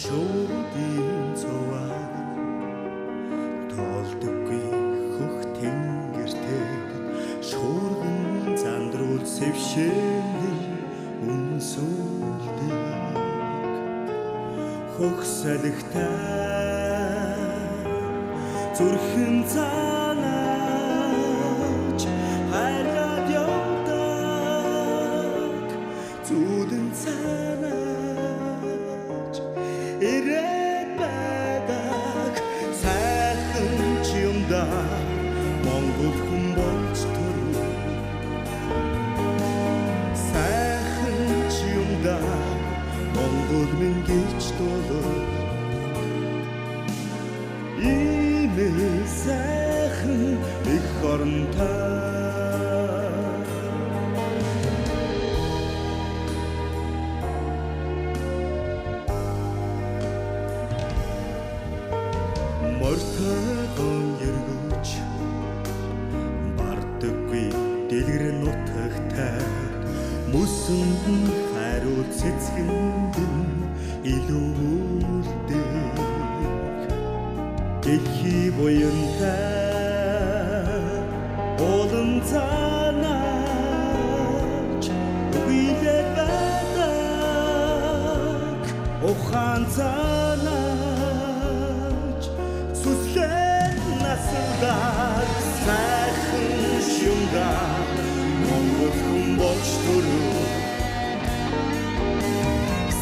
шуудын цуваа тоолдоггүй хөх тэнгэртэй шуурган зандруул сэвшээний үнсүүлдэг хөх салхитай зүрхэн цаанаач хайргаад явдаг зүудэн цаанаач ирээд байдаг сайхан ч юмда Монгол хүн болж төрөө сайхан ч юмда Монгол минь гэж дуулаа ийм сайхан их оронтой мортойгон эргэж бардаггүй дэлгэр нутагтай мөсөнд хариуц цэцгэнд илүүлдэг дэлхий буянтай олон цаанаач үгүйдээ байдаг ухаан цаанаач сүсхэн насалдаг сайхан шумда Монгол хүн болж төрөө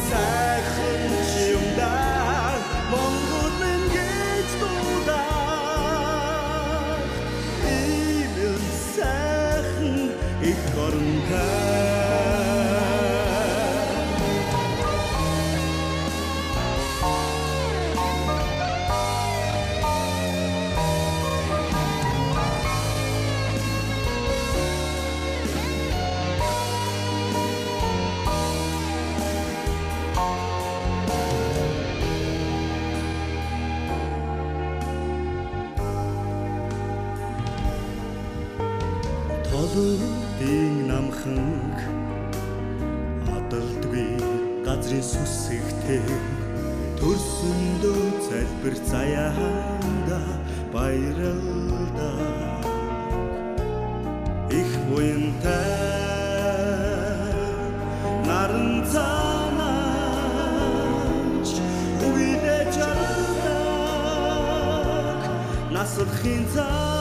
сайхан шумда Монгол минь гэж дуудаа ийм сайхан их оронтой Толуудын намханг адалдгүй газрын сүсэгтэй төрсөндөө залбир заяанда баярлдаг их буянтай наран цаанаач үгүйдээ чардаг насалхын цаа